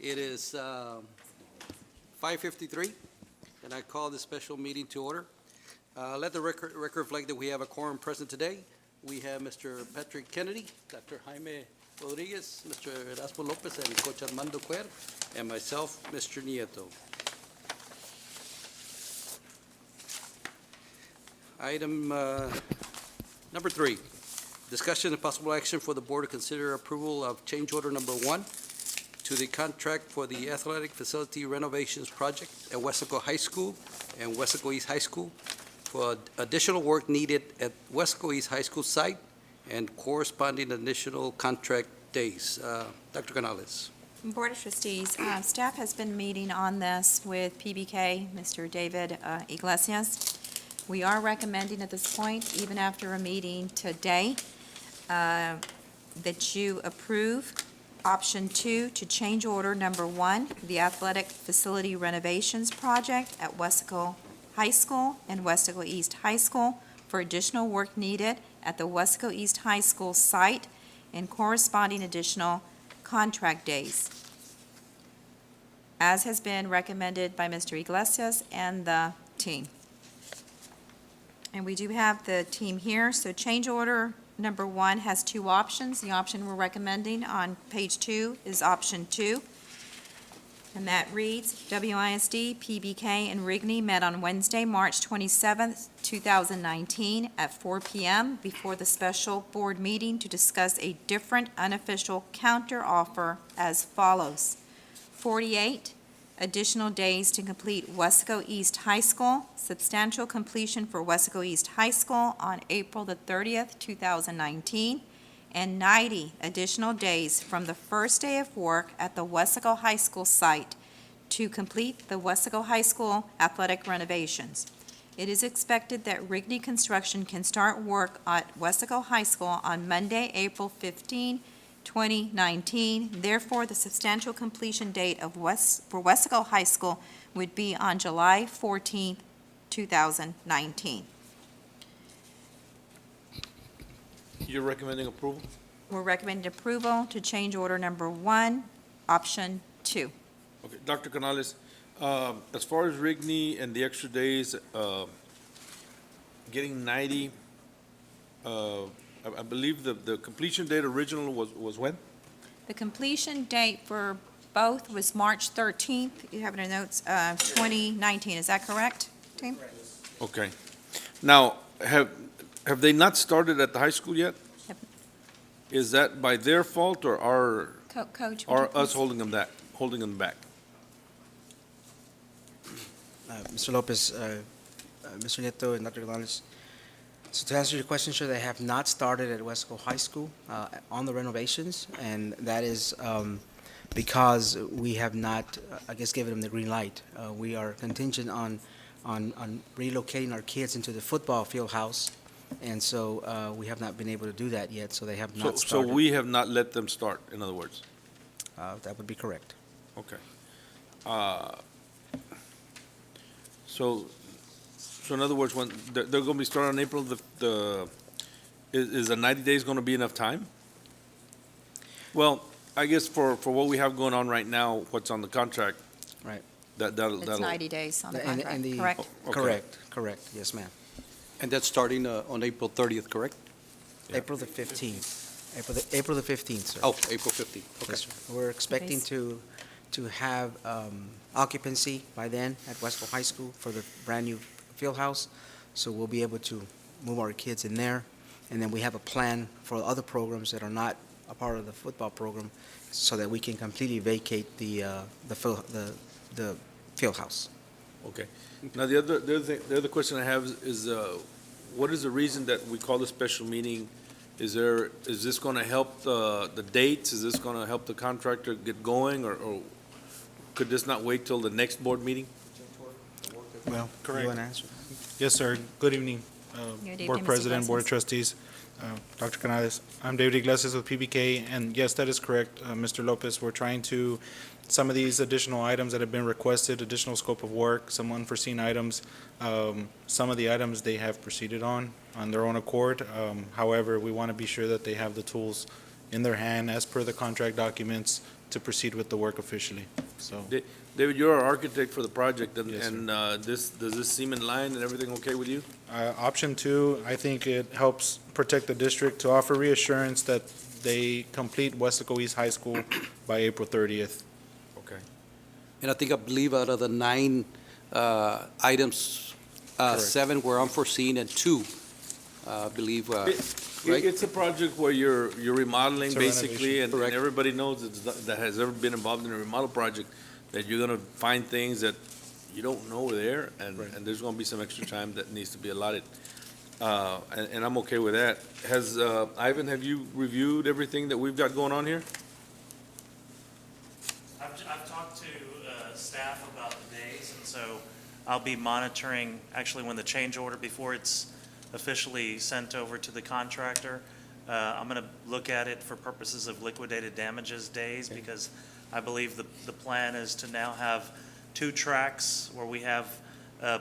It is 5:53, and I call this special meeting to order. Let the record reflect that we have a quorum present today. We have Mr. Patrick Kennedy, Dr. Jaime Rodriguez, Mr. Erasmo Lopez, and Coach Armando Cuer, and myself, Mr. Nieto. Item number 3, discussion and possible action for the board to consider approval of change order number 1 to the contract for the athletic facility renovations project at Weslaco High School and Weslaco East High School for additional work needed at Weslaco East High School site and corresponding additional contract days. Dr. Canales. Board of Trustees, staff has been meeting on this with PBK, Mr. David Iglesias. We are recommending at this point, even after a meeting today, that you approve option 2 to change order number 1, the athletic facility renovations project at Weslaco High School and Weslaco East High School for additional work needed at the Weslaco East High School site and corresponding additional contract days, as has been recommended by Mr. Iglesias and the team. And we do have the team here, so change order number 1 has 2 options. The option we're recommending on page 2 is option 2. And that reads, WISD, PBK, and Rigney met on Wednesday, March 27th, 2019 at 4 p.m. before the special board meeting to discuss a different unofficial counteroffer as follows. 48 additional days to complete Weslaco East High School, substantial completion for Weslaco East High School on April the 30th, 2019, and 90 additional days from the first day of work at the Weslaco High School site to complete the Weslaco High School athletic renovations. It is expected that Rigney Construction can start work at Weslaco High School on Monday, April 15, 2019. Therefore, the substantial completion date for Weslaco High School would be on July 14, 2019. You're recommending approval? We're recommending approval to change order number 1, option 2. Okay, Dr. Canales, as far as Rigney and the extra days, getting 90, I believe the completion date original was when? The completion date for both was March 13th. You have it in notes, 2019. Is that correct, team? Okay. Now, have they not started at the high school yet? Yep. Is that by their fault or Coach, would you us please? holding them back? Mr. Lopez, Mr. Nieto, and Dr. Gonzalez. So to answer your question, sir, they have not started at Weslaco High School on the renovations, and that is because we have not, I guess, given them the green light. We are contingent on relocating our kids into the football field house, and so we have not been able to do that yet, so they have not So started. we have not let them start, in other words? That would be correct. Okay. So in other words, when they're going to be starting on April, is the 90 days going to be enough time? Well, I guess for what we have going on right now, what's on the contract. Right. That'll. It's 90 days on the And contract, correct? Okay. Correct, yes, ma'am. And that's starting on April 30th, correct? Yeah. April the 15th. April the 15th, sir. Oh, April 15th. Okay. Yes, sir. We're expecting Okay. to have occupancy by then at Weslaco High School for the brand-new field house, so we'll be able to move our kids in there. And then we have a plan for other programs that are not a part of the football program, so that we can completely vacate the field house. Okay. Now, the other question I have is, what is the reason that we call this special meeting? Is this going to help the dates? Is this going to help the contractor get going, or could this not wait till the next board meeting? Well, Correct. you want to answer? Yes, sir. Good evening, Good evening, Board Mr. President, Board of Iglesias. Trustees, Dr. Canales. I'm David Iglesias with PBK, and yes, that is correct, Mr. Lopez. We're trying to, some of these additional items that have been requested, additional scope of work, some unforeseen items, some of the items they have proceeded on their own accord. However, we want to be sure that they have the tools in their hand as per the contract documents to proceed with the work officially. So, David, you're our architect for the project, and, Yes, sir. and does this seem in line and everything okay with you? option two, I think it helps protect the district to offer reassurance that they complete Weslaco East High School by April 30th. Okay. And I believe out of the 9 items, Correct. 7 were unforeseen and 2, I believe, right? It's a project where you're remodeling It's a basically, renovation. and Correct. everybody knows that has ever been involved in a remodel project, that you're gonna find things that you don't know are there, and there's gonna be some extra time that needs to be allotted. And I'm okay with that. Has, Ivan, have you reviewed everything that we've got going on here? I've talked to staff about the days, and so I'll be monitoring, actually, when the change order, before it's officially sent over to the contractor. I'm going to look at it for purposes of liquidated damages days, because I believe the plan is to now have 2 tracks where we have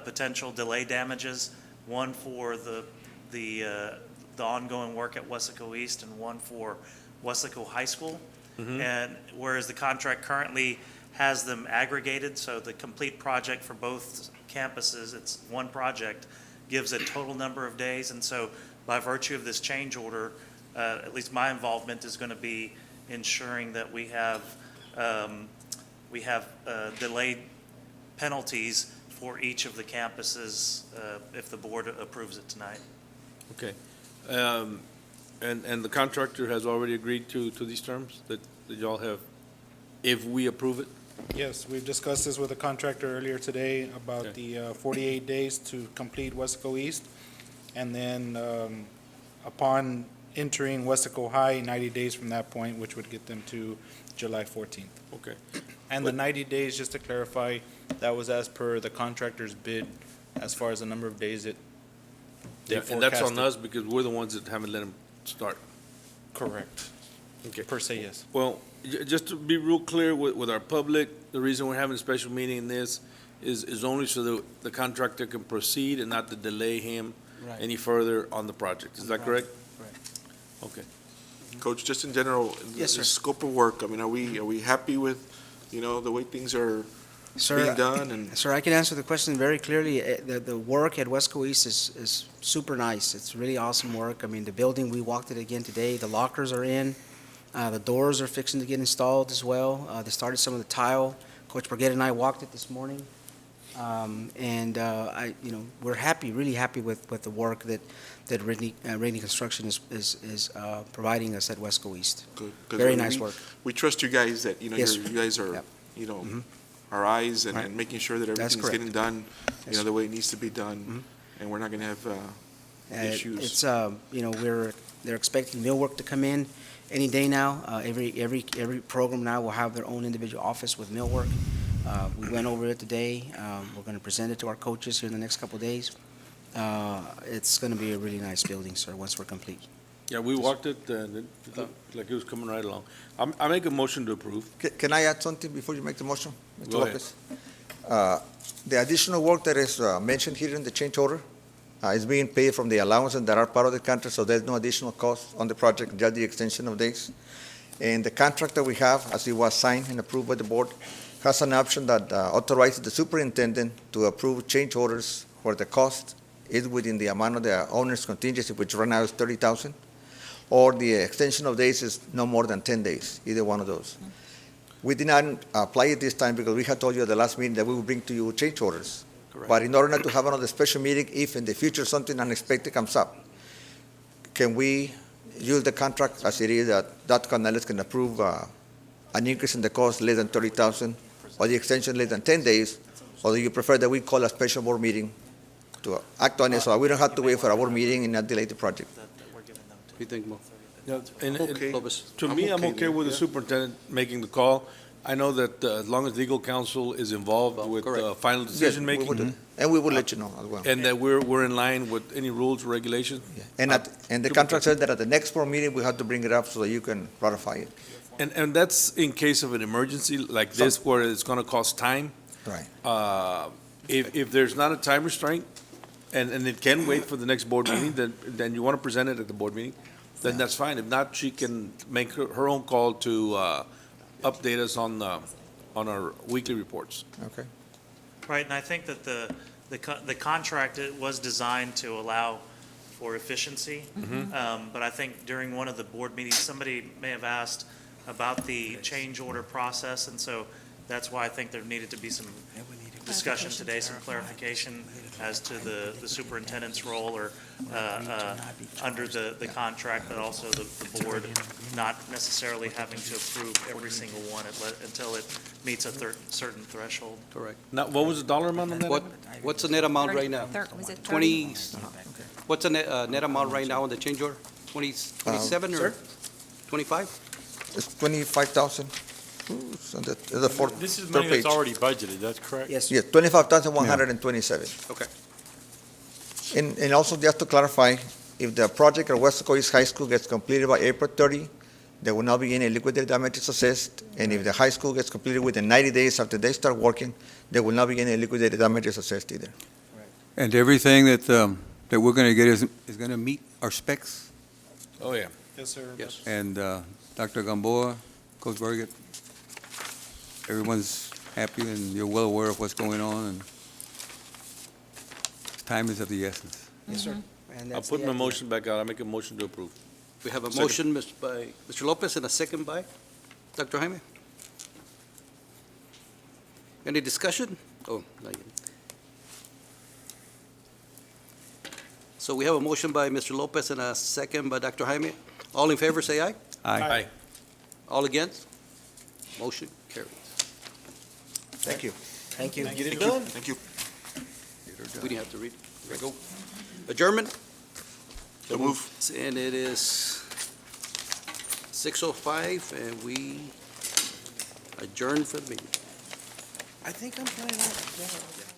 potential delay damages, one for the ongoing work at Weslaco East and one for Weslaco High School. And whereas the contract currently has them aggregated, so the complete project for both campuses, it's one project, gives a total number of days. And so by virtue of this change order, at least my involvement is going to be ensuring that we have delayed penalties for each of the campuses if the board approves it tonight. Okay. And the contractor has already agreed to these terms that y'all have, if we approve it? Yes, we've discussed this with the contractor earlier today about Okay. the 48 days to complete Weslaco East. And then upon entering Weslaco High, 90 days from that point, which would get them to July 14th. Okay. And the 90 days, just to clarify, that was as per the contractor's bid as far as the number of days they Yeah, and that's on forecasted. us because we're the ones that haven't let them start. Correct. Okay. Per se, yes. Well, just to be real clear with our public, the reason we're having a special meeting in this is only so that the contractor can proceed and not to delay him Right. any further on the project. Is that correct? Correct. Okay. Coach, just in general, Yes, the sir. scope of work, I mean, are we happy with, the way things are being Sir, done? And sir, I can answer the question very clearly. The work at Weslaco East is super nice. It's really awesome work. I mean, the building, we walked it again today. The lockers are in. The doors are fixing to get installed as well. They started some of the tile. Coach Burgett and I walked it this morning. We're happy, really happy with the work that Rainey Construction is providing us at Weslaco East. good, 'cause Very we- nice work. We trust you guys that, Yes, you sir. guys are, Yep. our eyes Right. and making sure that everything's correct. getting done, Yes, sir. the way it needs to be done. And we're not gonna have, issues. It's, they're expecting millwork to come in any day now. Every program now will have their own individual office with millwork. We went over it today. We're going to present it to our coaches here in the next couple of days. It's going to be a really nice building, sir, once we're complete. Yeah, we walked it and it looked like it was coming right along. I make a motion to approve. Can I add something before you make the motion, Mr. Go ahead. Lopez? The additional work that is mentioned here in the change order is being paid from the allowances that are part of the contract, so there's no additional cost on the project, just the extension of days. And the contract that we have, as it was signed and approved by the board, has an option that authorizes the superintendent to approve change orders where the cost is within the amount of the owner's contingency, which right now is $30,000, or the extension of days is no more than 10 days, either one of those. We did not apply it this time because we had told you at the last meeting that we would bring to you change orders. Correct. But in order not to have another special meeting, if in the future something unexpected comes up, can we use the contract as it is, that Canales can approve an increase in the cost less than 30,000, or the extension less than 10 days, or do you prefer that we call a special board meeting to act on it, so we don't have to wait for our board meeting and not delay the project? That we're giving them What do you think, Mo? Okay. Lopez? To me, I'm okay with the yeah. superintendent making the call. I know that as long as legal counsel is involved Well, with correct. final Yes, decision we making, would. And we will let you know as well. and that we're in line with any rules or regulations. And the contract says that at the next board meeting, we have to bring it up so that you can ratify it. And that's in case of an emergency like this where it's gonna cost time. Right. If there's not a time restraint, and it can wait for the next board meeting, then you wanna present it at the board meeting, then that's fine. If not, she can make her own call to update us on our weekly reports. Okay. Right, and I think that the contract, it was designed to allow for efficiency. But I think during one of the board meetings, somebody may have asked about the change order process, and so that's why I think there needed to be some discussion today, some clarification as to the superintendent's role or under the contract, but also the board not necessarily having to approve every single one until it meets a certain threshold. Correct. Now, what was the dollar amount on that? What's the net amount right now? Was it 20, what's the net amount right now on the change order? 27 or sir? 25? It's 25,000. It's on the fourth, This is third money that's page. already budgeted, that's correct? Yes, Yeah, 25,127. Okay. And also just to clarify, if the project at Weslaco East High School gets completed by April 30, there will not be any liquidated damages assessed. And if the high school gets completed within 90 days after they start working, there will not be any liquidated damages assessed either. And everything that we're going to get is going to meet our specs? Oh, yeah. Yes, sir. Yes. And Dr. Gamboa, Coach Berget, everyone's happy and you're well aware of what's going on, and time is of the essence. yes, sir. And I'll that's put the my idea. motion back out. I make a motion to approve. We have a Second. motion by Mr. Lopez and a second by Dr. Jaime. Any discussion? Oh, not yet. So we have a motion by Mr. Lopez and a second by Dr. Jaime. All in favor, say aye. Aye. All against? Motion carries. Thank you. Thank you. Get it done. Thank you. We didn't have to read. There we go. Adjournment, So move. and it is 6:05, and we adjourn for the meeting. I think I'm planning on.